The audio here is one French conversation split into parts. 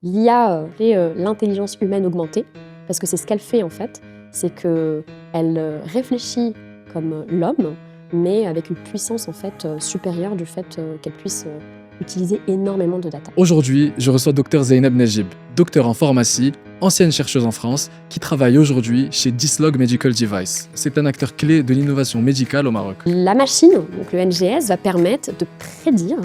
L'IA et l'intelligence humaine augmentée, parce que c'est ce qu'elle fait en fait, c'est qu'elle réfléchit comme l'homme, mais avec une puissance en fait supérieure du fait qu'elle puisse utiliser énormément de data. Aujourd'hui, je reçois Dr Zeynep Nejib, docteur en pharmacie, ancienne chercheuse en France, qui travaille aujourd'hui chez Dislog Medical Device. C'est un acteur clé de l'innovation médicale au Maroc. La machine, donc le NGS, va permettre de prédire,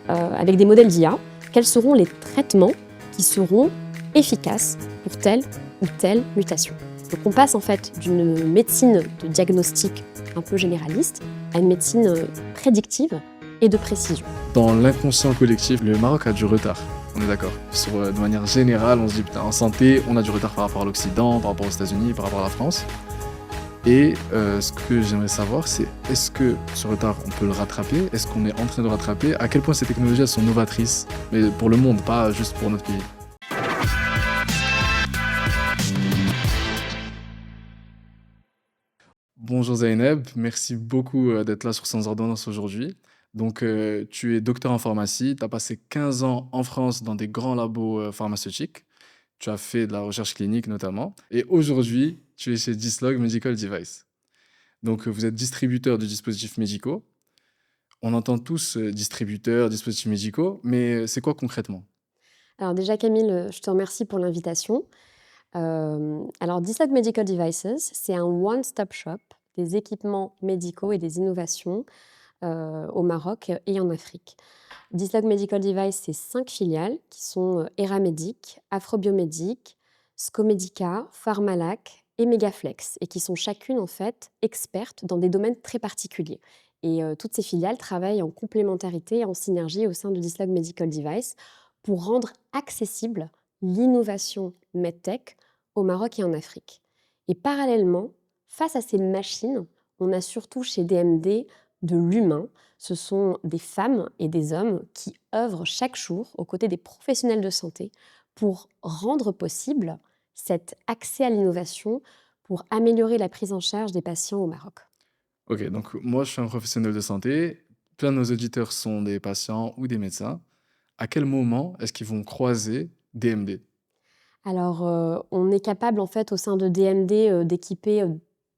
avec des modèles d'IA, quels seront les traitements qui seront efficaces pour telle ou telle mutation. Donc on passe en fait d'une médecine de diagnostic un peu généraliste à une médecine prédictive et de précision. Dans l'inconscient collectif, le Maroc a du retard. On est d'accord. De manière générale, on se dit, putain, en santé, on a du retard par rapport à l'Occident, par rapport aux États-Unis, par rapport à la France. Et ce que j'aimerais savoir, c'est est-ce que ce retard, on peut le rattraper? Est-ce qu'on est en train de le rattraper? À quel point ces technologies elles sont novatrices? Mais pour le monde, pas juste pour notre pays. Bonjour Zeynep, merci beaucoup d'être là sur Sans Ordonnance aujourd'hui. Donc, tu es docteur en pharmacie, tu as passé 15 ans en France dans des grands labos pharmaceutiques. Tu as fait de la recherche clinique notamment. Et aujourd'hui, tu es chez Dislog Medical Device. Donc, vous êtes distributeur de dispositifs médicaux. On entend tous distributeurs, dispositifs médicaux, mais c'est quoi concrètement? Alors déjà Camille, je te remercie pour l'invitation. Alors Dislog Medical Devices, c'est un one-stop shop des équipements médicaux et des innovations au Maroc et en Afrique. Dislog Medical Device, c'est 5 filiales qui sont Eramédic, Afrobiomédic, Scomedica, Pharmalac et Megaflex et qui sont chacune en fait expertes dans des domaines très particuliers. Et toutes ces filiales travaillent en complémentarité et en synergie au sein de Dislog Medical Device pour rendre accessible l'innovation MedTech au Maroc et en Afrique. Et parallèlement, face à ces machines, on a surtout chez DMD de l'humain. Ce sont des femmes et des hommes qui œuvrent chaque jour aux côtés des professionnels de santé pour rendre possible cet accès à l'innovation, pour améliorer la prise en charge des patients au Maroc. Ok, donc moi je suis un professionnel de santé. Plein de nos auditeurs sont des patients ou des médecins. À quel moment est-ce qu'ils vont croiser DMD? Alors, on est capable en fait au sein de DMD, d'équiper,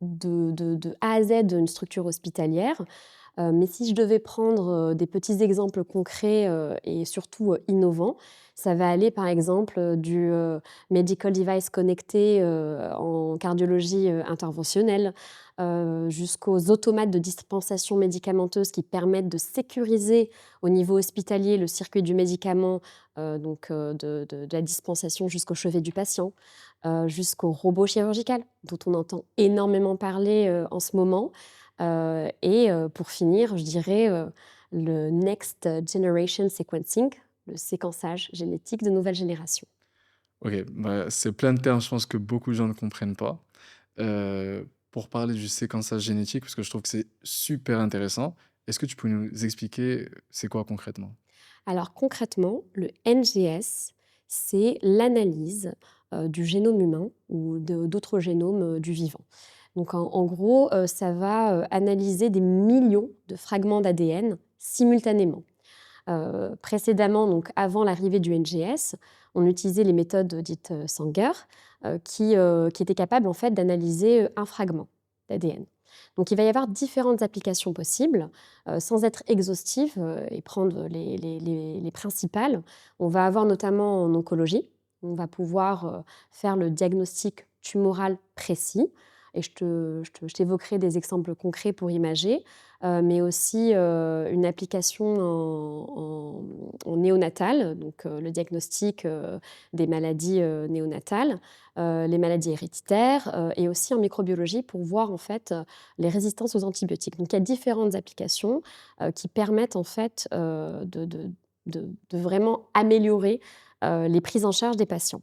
de A à Z une structure hospitalière. Mais si je devais prendre, des petits exemples concrets, et surtout, innovants, ça va aller par exemple, du, medical device connecté, en cardiologie, interventionnelle, jusqu'aux automates de dispensation médicamenteuse qui permettent de sécuriser au niveau hospitalier le circuit du médicament, de la dispensation jusqu'au chevet du patient, jusqu'au robot chirurgical dont on entend énormément parler, en ce moment. Pour finir, je dirais, le Next Generation Sequencing, le séquençage génétique de nouvelle génération. Ok, bah, c'est plein de termes, je pense que beaucoup de gens ne comprennent pas. Pour parler du séquençage génétique, parce que je trouve que c'est super intéressant, est-ce que tu peux nous expliquer c'est quoi concrètement? Alors concrètement, le NGS, c'est l'analyse, du génome humain ou d'autres génomes, du vivant. Donc en gros, ça va, analyser des millions de fragments d'ADN simultanément. Précédemment, donc avant l'arrivée du NGS, on utilisait les méthodes dites Sanger, qui étaient capables en fait d'analyser un fragment d'ADN. Donc il va y avoir différentes applications possibles, sans être exhaustive et prendre les principales. On va avoir notamment en oncologie, on va pouvoir faire le diagnostic tumoral précis. Et je t'évoquerai des exemples concrets pour imager, mais aussi une application en néonatal, donc le diagnostic des maladies néonatales, les maladies héréditaires, et aussi en microbiologie pour voir en fait les résistances aux antibiotiques. Donc il y a différentes applications qui permettent en fait de vraiment améliorer les prises en charge des patients.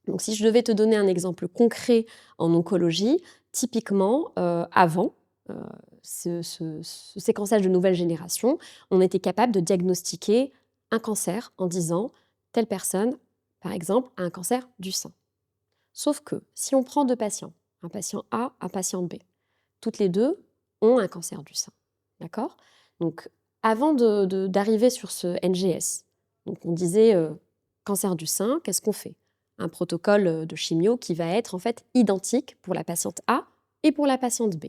Donc si je devais te donner un exemple concret en oncologie, typiquement, avant, heu, ce séquençage de nouvelle génération, on était capable de diagnostiquer un cancer en disant: «Telle personne, par exemple, a un cancer du sein». Sauf que si on prend 2 patients, un patient A, un patient B, toutes les 2 ont un cancer du sein, d'accord? Donc avant d'arriver sur ce NGS, donc on disait, cancer du sein, qu'est-ce qu'on fait? Un protocole de chimio qui va être en fait identique pour la patiente A et pour la patiente B.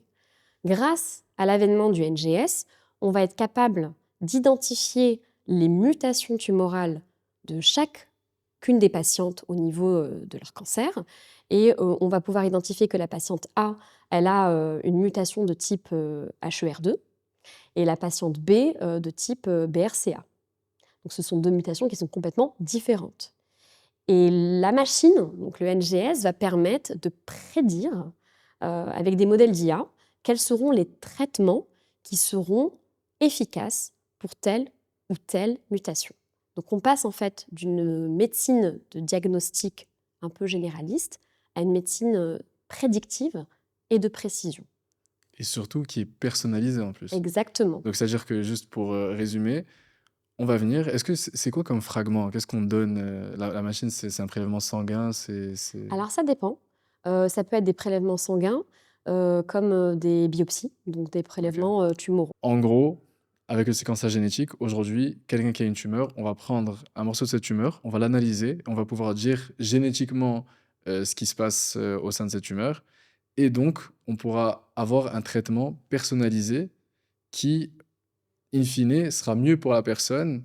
Grâce à l'avènement du NGS, on va être capable d'identifier les mutations tumorales de chacune des patientes au niveau de leur cancer. Et on va pouvoir identifier que la patiente A, elle a une mutation de type HER2 et la patiente B de type BRCA. Donc ce sont deux mutations qui sont complètement différentes. Et la machine, donc le NGS, va permettre de prédire, avec des modèles d'IA, quels seront les traitements qui seront efficaces pour telle ou telle mutation. Donc on passe en fait d'une médecine de diagnostic un peu généraliste à une médecine prédictive et de précision. Et surtout qui est personnalisé en plus. Exactement. Donc c'est-à-dire que juste pour, résumer, on va venir est-ce que c'est quoi comme fragment? Qu'est-ce qu'on donne, la machine, c'est un prélèvement sanguin, c'est Alors ça dépend. Ça peut être des prélèvements sanguins, comme des biopsies, donc des OK. prélèvements tumoraux. En gros, avec le séquençage génétique, aujourd'hui, quelqu'un qui a une tumeur, on va prendre un morceau de cette tumeur, on va l'analyser, on va pouvoir dire génétiquement, ce qui se passe, au sein de cette tumeur et donc on pourra avoir un traitement personnalisé qui, in fine, sera mieux pour la personne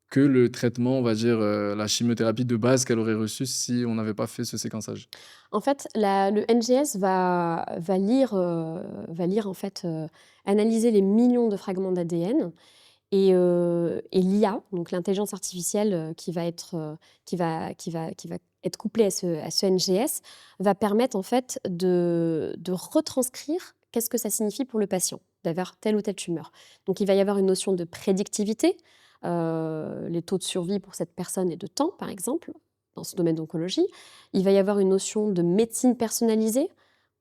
que le traitement, on va dire, la chimiothérapie de base qu'elle aurait reçue si on n'avait pas fait ce séquençage. En fait, le NGS va lire en fait, analyser les millions de fragments d'ADN et l'IA, donc l'intelligence artificielle, qui va être couplée à ce NGS, va permettre en fait de retranscrire qu'est-ce que ça signifie pour le patient d'avoir telle ou telle tumeur. Donc il va y avoir une notion de prédictivité, les taux de survie pour cette personne et de temps, par exemple, dans ce domaine d'oncologie. Il va y avoir une notion de médecine personnalisée.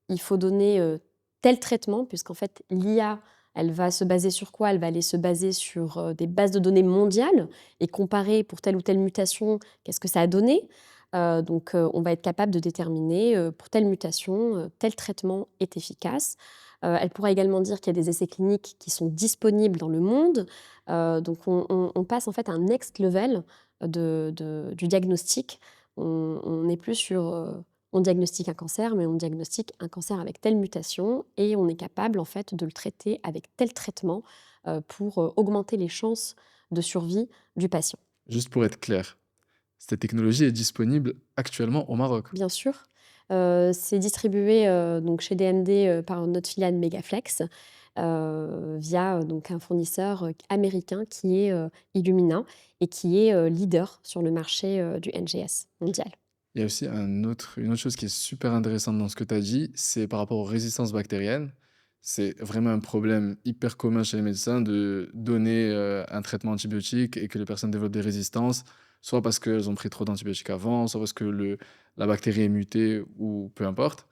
Il faut donner, tel traitement puisqu'en fait l'IA, elle va se baser sur quoi? Elle va aller se baser sur, des bases de données mondiales et comparer pour telle ou telle mutation, qu'est-ce que ça a donné? Donc on va être capable de déterminer, pour telle mutation, tel traitement est efficace. Elle pourra également dire qu'il y a des essais cliniques qui sont disponibles dans le monde. Donc on passe en fait à un next level du diagnostic. On n'est plus sur, on diagnostique un cancer, mais on diagnostique un cancer avec telle mutation et on est capable en fait de le traiter avec tel traitement, pour, augmenter les chances de survie du patient. Juste pour être clair, cette technologie est disponible actuellement au Maroc? Bien sûr, c'est distribué, donc chez DMD, par notre filiale Megaflex, via, donc un fournisseur, américain qui est, Illumina et qui est, leader sur le marché, du NGS mondial. Il y a aussi une autre chose qui est super intéressante dans ce que tu as dit, c'est par rapport aux résistances bactériennes. C'est vraiment un problème hyper commun chez les médecins de donner, un traitement antibiotique et que les personnes développent des résistances, soit parce qu'elles ont pris trop d'antibiotiques avant, soit parce que la bactérie est mutée ou peu importe.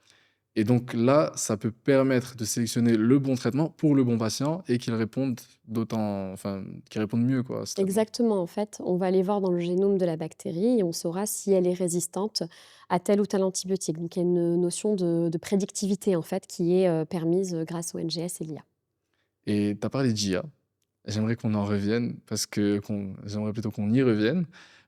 Et donc là, ça peut permettre de sélectionner le bon traitement pour le bon patient et qu'il réponde mieux quoi, à ce traitement. Exactement, en fait, on va aller voir dans le génome de la bactérie et on saura si elle est résistante à tel ou tel antibiotique. Donc il y a une notion de prédictivité, en fait, qui est, permise, grâce au NGS et l'IA. Et tu as parlé d'IA. J'aimerais qu'on en revienne parce que j'aimerais plutôt qu'on y revienne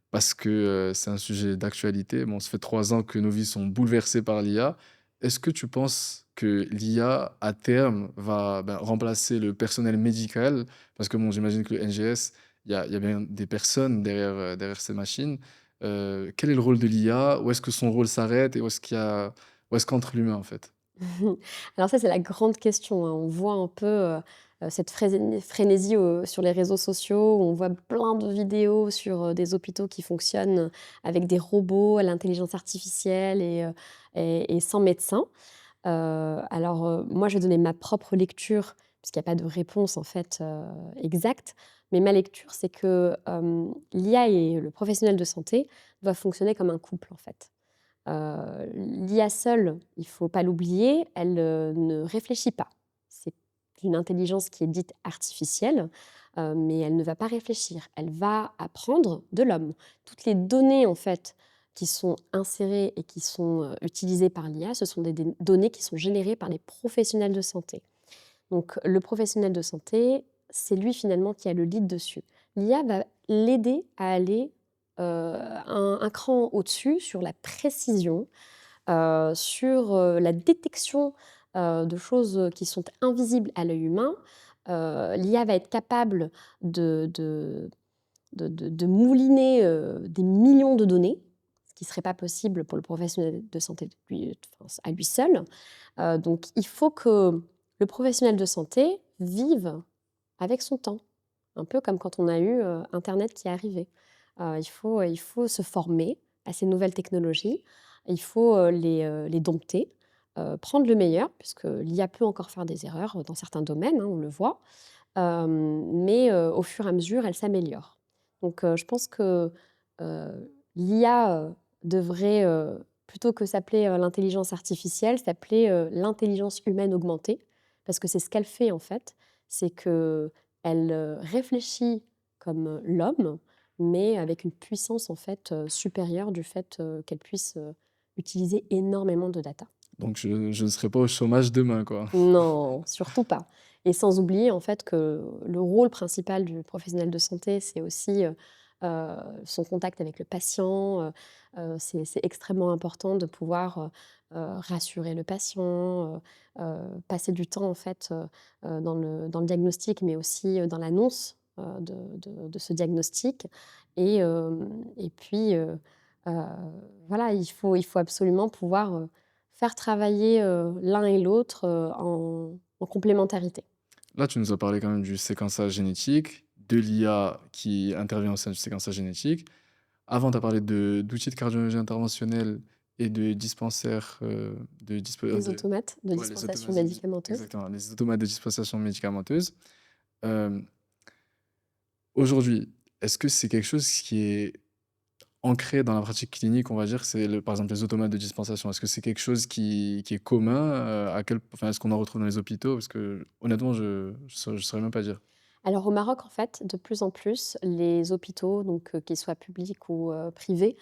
parce que, c'est un sujet d'actualité. Bon, ça fait 3 ans que nos vies sont bouleversées par l'IA. Est-ce que tu penses que l'IA, à terme, va, ben, remplacer le personnel médical? Parce que bon, j'imagine que le NGS, il y a bien des personnes derrière, derrière ces machines. Quel est le rôle de l'IA? Où est-ce que son rôle s'arrête et où est-ce qu'entre l'humain, en fait? Alors ça, c'est la grande question, hein. On voit un peu, cette frénésie, sur les réseaux sociaux, où on voit plein de vidéos sur, des hôpitaux qui fonctionnent avec des robots, à l'intelligence artificielle et sans médecin. Alors, moi, je vais donner ma propre lecture, puisqu'il y a pas de réponse, en fait, exacte. Mais ma lecture, c'est que, l'IA et le professionnel de santé doivent fonctionner comme un couple, en fait. L'IA seule, il faut pas l'oublier, elle, ne réfléchit pas. C'est une intelligence qui est dite artificielle, mais elle ne va pas réfléchir. Elle va apprendre de l'homme. Toutes les données, en fait, qui sont insérées et qui sont, utilisées par l'IA, ce sont des données qui sont générées par les professionnels de santé. Donc le professionnel de santé, c'est lui finalement qui a le lead dessus. L'IA va l'aider à aller, un cran au-dessus sur la précision, sur, la détection, de choses, qui sont invisibles à l'œil humain. L'IA va être capable de mouliner, des millions de données, ce qui ne serait pas possible pour le professionnel de santé enfin, à lui seul. Donc il faut que le professionnel de santé vive avec son temps, un peu comme quand on a eu, internet qui est arrivé. Il faut se former à ces nouvelles technologies, il faut, les dompter, prendre le meilleur puisque l'IA peut encore faire des erreurs, dans certains domaines, hein, on le voit. Mais au fur et à mesure, elle s'améliore. Donc je pense que, l'IA, devrait, plutôt que s'appeler, l'intelligence artificielle, s'appeler, l'intelligence humaine augmentée. Parce que c'est ce qu'elle fait en fait, c'est qu'elle, réfléchit comme, l'homme, mais avec une puissance en fait, supérieure du fait, qu'elle puisse, utiliser énormément de data. Donc je ne serai pas au chômage demain, quoi. Non, surtout pas. Et sans oublier en fait que le rôle principal du professionnel de santé, c'est aussi, son contact avec le patient, c'est extrêmement important de pouvoir, rassurer le patient, passer du temps en fait, dans le diagnostic, mais aussi, dans l'annonce, de ce diagnostic et puis, heu, voilà, il faut absolument pouvoir, faire travailler, l'un et l'autre, en complémentarité. Là, tu nous as parlé quand même du séquençage génétique, de l'IA qui intervient au sein du séquençage génétique. Avant, tu as parlé d'outils de cardiologie interventionnelle et de dispensaires, Les automates de ouais, les dispensation automates médicamenteuse. exactement, les automates de dispensation médicamenteuse. Hem, Aujourd'hui, est-ce que c'est quelque chose qui est ancré dans la pratique clinique, on va dire? C'est par exemple, les automates de dispensation. Est-ce que c'est quelque chose qui est commun? Enfin, est-ce qu'on en retrouve dans les hôpitaux? Parce que honnêtement, je saurais même pas dire. Alors au Maroc, en fait, de plus en plus, les hôpitaux, donc qu'ils soient publics ou privés,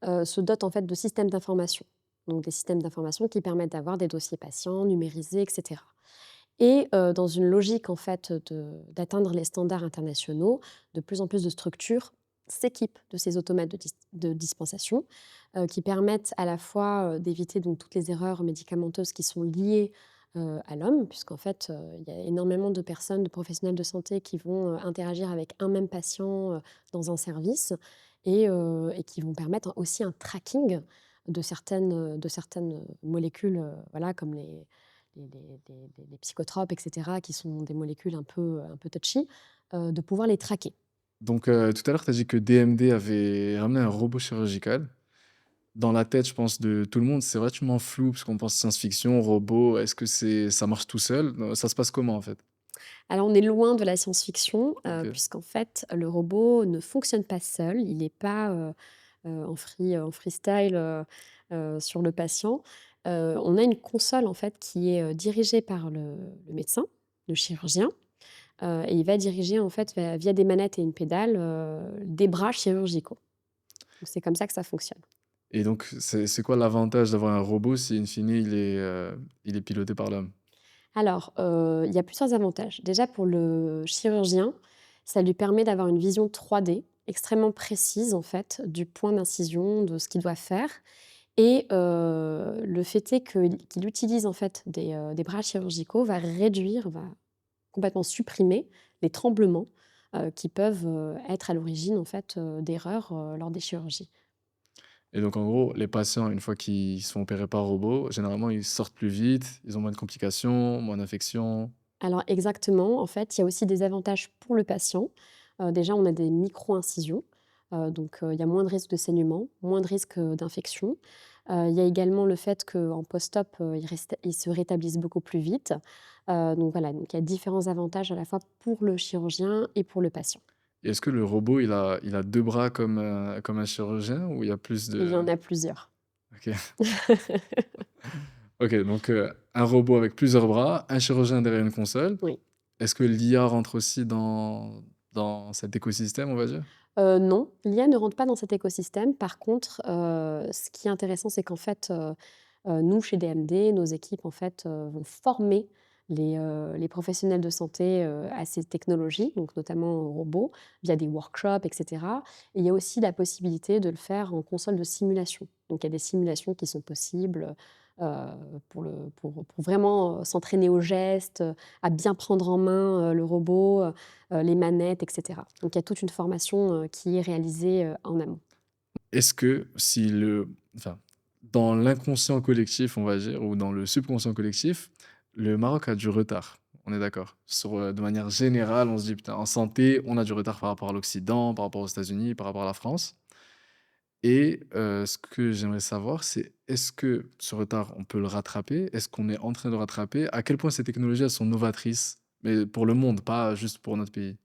se dotent en fait de systèmes d'information. Donc des systèmes d'information qui permettent d'avoir des dossiers patients numérisés et cetera. Et dans une logique en fait d'atteindre les standards internationaux, de plus en plus de structures s'équipent de ces automates de dispensation, qui permettent à la fois, d'éviter donc toutes les erreurs médicamenteuses qui sont liées, à l'homme, puisqu'en fait, il y a énormément de personnes, de professionnels de santé qui vont, interagir avec un même patient, dans un service et qui vont permettre aussi un tracking de certaines molécules, voilà comme les psychotropes et cetera, qui sont des molécules un peu touchy, de pouvoir les traquer. Donc, tout à l'heure, tu as dit que DMD avait ramené un robot chirurgical. Dans la tête, je pense, de tout le monde, c'est relativement flou parce qu'on pense science-fiction, robot. Est-ce que ça marche tout seul? Ça se passe comment, en fait? Alors on est loin de la science-fiction, OK. puisqu'en fait, le robot ne fonctionne pas seul. Il n'est pas, en freestyle, sur le patient. On a une console, en fait, qui est, dirigée par le médecin, le chirurgien, et il va diriger, en fait, via des manettes et une pédale, des bras chirurgicaux. Donc c'est comme ça que ça fonctionne. Et donc, c'est quoi l'avantage d'avoir un robot si, in fine, il est piloté par l'homme? Alors, il y a plusieurs avantages. Déjà pour le chirurgien, ça lui permet d'avoir une vision 3D extrêmement précise en fait du point d'incision, de ce qu'il doit faire et le fait est qu'il utilise en fait des bras chirurgicaux va complètement supprimer les tremblements, qui peuvent, être à l'origine en fait, d'erreurs, lors des chirurgies. Et donc, en gros, les patients, une fois qu'ils sont opérés par robot, généralement, ils sortent plus vite, ils ont moins de complications, moins d'infections. Alors exactement, en fait, il y a aussi des avantages pour le patient. Déjà, on a des micro-incisions, donc il y a moins de risques de saignement, moins de risques, d'infection. Il y a également le fait qu'en post-op, ils se rétablissent beaucoup plus vite. Donc voilà, donc il y a différents avantages à la fois pour le chirurgien et pour le patient. Et est-ce que le robot, il a 2 bras comme un chirurgien ou il y a plus Il y en de a plusieurs. OK. OK, donc, un robot avec plusieurs bras, un chirurgien derrière une console. Oui. Est-ce que l'IA rentre aussi dans cet écosystème, on va dire? Non, l'IA ne rentre pas dans cet écosystème. Par contre, ce qui est intéressant, c'est qu'en fait, nous, chez DMD, nos équipes, en fait, vont former les professionnels de santé, à ces technologies, donc notamment aux robots, via des workshops et cetera. Et il y a aussi la possibilité de le faire en console de simulation. Donc il y a des simulations qui sont possibles, pour vraiment, s'entraîner aux gestes, à bien prendre en main, le robot, les manettes et cetera. Donc il y a toute une formation, qui est réalisée, en amont. Est-ce que si enfin, dans l'inconscient collectif, on va dire, ou dans le subconscient collectif, le Maroc a du retard. On est d'accord. De manière générale, on se dit, putain, en santé, on a du retard par rapport à l'Occident, par rapport aux États-Unis, par rapport à la France. Et ce que j'aimerais savoir, c'est est-ce que ce retard, on peut le rattraper? Est-ce qu'on est en train de le rattraper? À quel point ces technologies, elles sont novatrices, mais pour le monde, pas juste pour notre pays?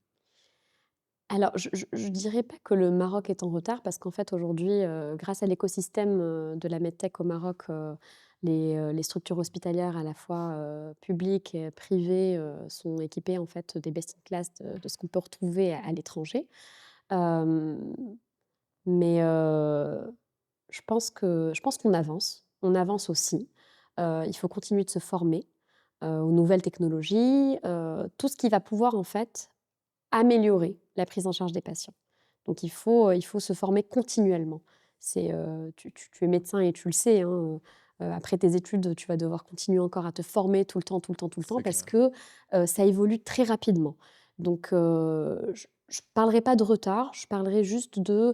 Alors, je dirais pas que le Maroc est en retard parce qu'en fait, aujourd'hui, grâce à l'écosystème, de la medtech au Maroc, les structures hospitalières à la fois, publiques et privées, sont équipées en fait des best in class de ce qu'on peut retrouver à l'étranger. Hem, mais, je pense qu'on avance. On avance aussi. Il faut continuer de se former, aux nouvelles technologies, tout ce qui va pouvoir en fait améliorer la prise en charge des patients. Donc il faut se former continuellement. Tu es médecin et tu le sais, hein, après tes études, tu vas devoir continuer encore à te former tout le temps, tout le temps, tout le temps C'est parce clair. que, ça évolue très rapidement. Donc je parlerai pas de retard, je parlerai juste de,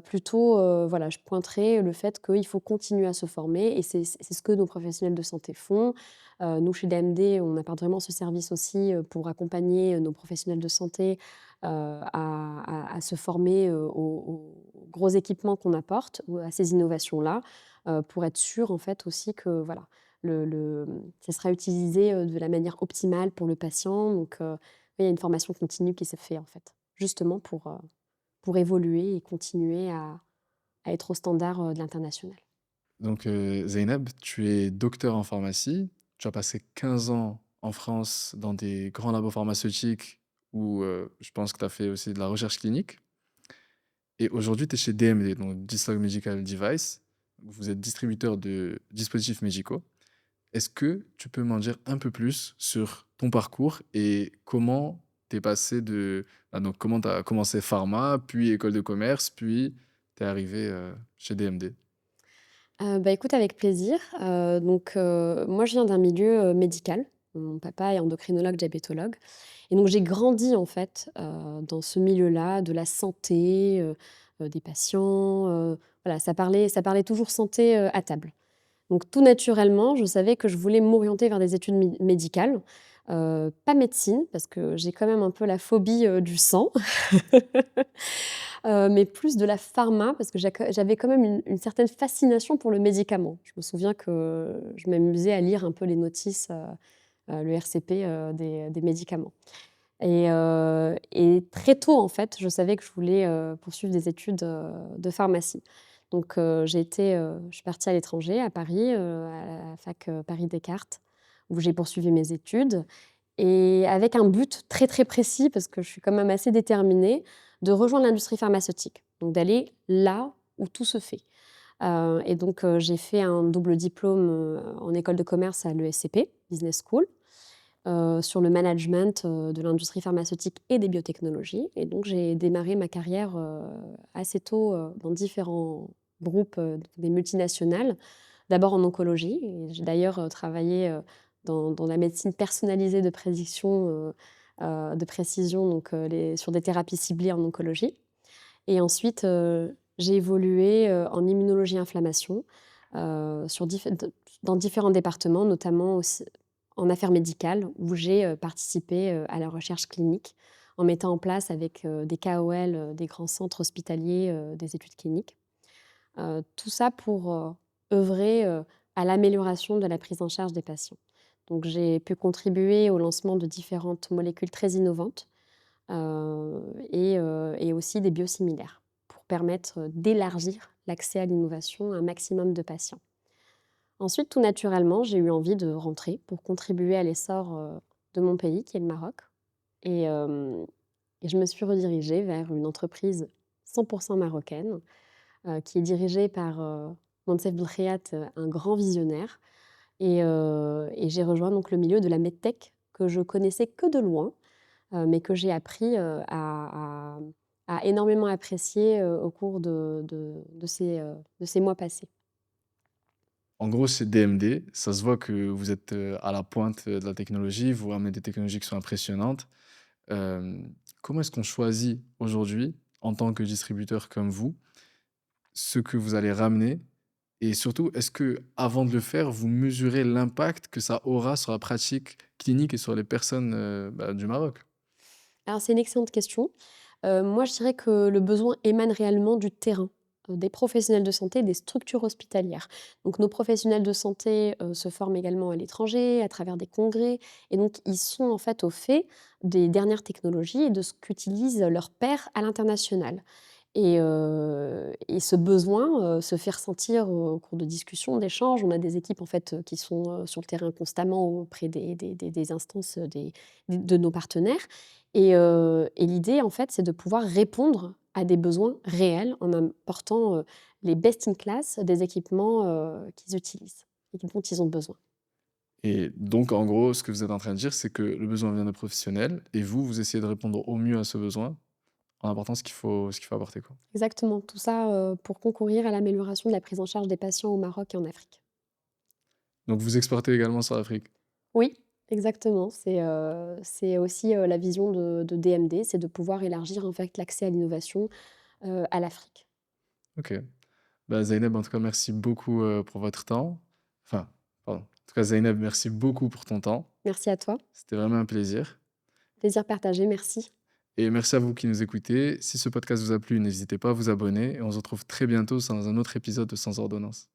plutôt, voilà, je pointerai le fait qu'il faut continuer à se former et c'est ce que nos professionnels de santé font. Nous, chez DMD, on apporte vraiment ce service aussi, pour accompagner, nos professionnels de santé, à se former, aux gros équipements qu'on apporte ou à ces innovations-là, pour être sûr, en fait, aussi que voilà, ça sera utilisé, de la manière optimale pour le patient. Donc, oui, il y a une formation continue qui se fait, en fait, justement pour évoluer et continuer à être au standard, de l'international. Donc, Zeynep, tu es docteur en pharmacie. Tu as passé 15 ans en France dans des grands labos pharmaceutiques où, je pense que tu as fait aussi de la recherche clinique et aujourd'hui, tu es chez DMD, donc Dislog Medical Device. Vous êtes distributeur de dispositifs médicaux. Est-ce que tu peux m'en dire un peu plus sur ton parcours et comment tu es passé donc comment tu as commencé pharma, puis école de commerce, puis tu es arrivé, chez DMD? Bah, écoute avec plaisir. Moi je viens d'un milieu, médical. Mon papa est endocrinologue diabétologue et donc j'ai grandi en fait, dans ce milieu-là de la santé, des patients, voilà ça parlait toujours santé, à table. Donc tout naturellement, je savais que je voulais m'orienter vers des études médicales, pas médecine parce que j'ai quand même un peu la phobie, du sang. Mais plus de la pharma parce que j'avais quand même une certaine fascination pour le médicament. Je me souviens que je m'amusais à lire un peu les notices, le RCP, des médicaments et très tôt, en fait, je savais que je voulais, poursuivre des études, de pharmacie. Donc je suis partie à l'étranger, à Paris, à la fac, Paris Descartes, où j'ai poursuivi mes études et avec un but très, très précis parce que je suis quand même assez déterminée, de rejoindre l'industrie pharmaceutique. Donc d'aller là où tout se fait. J'ai fait un double diplôme, en école de commerce à l'ESCP, Business School, sur le management, de l'industrie pharmaceutique et des biotechnologies et donc j'ai démarré ma carrière, assez tôt, dans différents groupes, des multinationales. D'abord en oncologie et j'ai d'ailleurs, travaillé, dans la médecine personnalisée de prédiction, de précision donc sur des thérapies ciblées en oncologie et ensuite, j'ai évolué, en immunologie inflammation, sur diffé d dans différents départements, notamment aussi en affaires médicales où j'ai, participé, à la recherche clinique en mettant en place avec, des KOL, des grands centres hospitaliers, des études cliniques. Tout ça pour, œuvrer, à l'amélioration de la prise en charge des patients. Donc j'ai pu contribuer au lancement de différentes molécules très innovantes, et aussi des biosimilaires pour permettre, d'élargir l'accès à l'innovation à un maximum de patients. Ensuite, tout naturellement, j'ai eu envie de rentrer pour contribuer à l'essor, de mon pays qui est le Maroc et hem et je me suis redirigée vers une entreprise 100 marocaine, qui est dirigée par, Moncef Belkheïat, un grand visionnaire et j'ai rejoint donc le milieu de la medtech que je connaissais que de loin, mais que j'ai appris, à énormément apprécier, au cours de ces mois passés. En gros, chez DMD, ça se voit que vous êtes, à la pointe, de la technologie, vous ramenez des technologies qui sont impressionnantes. Comment est-ce qu'on choisit aujourd'hui, en tant que distributeur comme vous, ce que vous allez ramener? Et surtout, est-ce que avant de le faire, vous mesurez l'impact que ça aura sur la pratique clinique et sur les personnes, du Maroc? Alors c'est une excellente question. Moi je dirais que le besoin émane réellement du terrain, des professionnels de santé, des structures hospitalières. Donc nos professionnels de santé, se forment également à l'étranger, à travers des congrès et donc ils sont en fait au fait des dernières technologies et de ce qu'utilisent leurs pairs à l'international. Et ce besoin, se fait ressentir au cours de discussions, d'échanges. On a des équipes en fait, qui sont, sur le terrain constamment auprès des instances, de nos partenaires et l'idée en fait, c'est de pouvoir répondre à des besoins réels en apportant, les best in class des équipements, qu'ils utilisent et dont ils ont besoin. Et donc en gros, ce que vous êtes en train de dire, c'est que le besoin vient de professionnels et vous, vous essayez de répondre au mieux à ce besoin en apportant ce qu'il faut apporter, quoi. Exactement, tout ça, pour concourir à l'amélioration de la prise en charge des patients au Maroc et en Afrique. Donc vous exportez également sur l'Afrique? Oui, exactement. C'est aussi, la vision de DMD, c'est de pouvoir élargir en fait l'accès à l'innovation, à l'Afrique. OK. Bah, Zeynep, en tout cas, merci beaucoup, pour votre temps. Enfin, pardon. En tout cas, Zeynep, merci beaucoup pour ton temps. Merci à toi. C'était vraiment un plaisir Plaisir partagé, merci. et merci à vous qui nous écoutez. Si ce podcast vous a plu, n'hésitez pas à vous abonner et on se retrouve très bientôt dans un autre épisode de Sans ordonnance.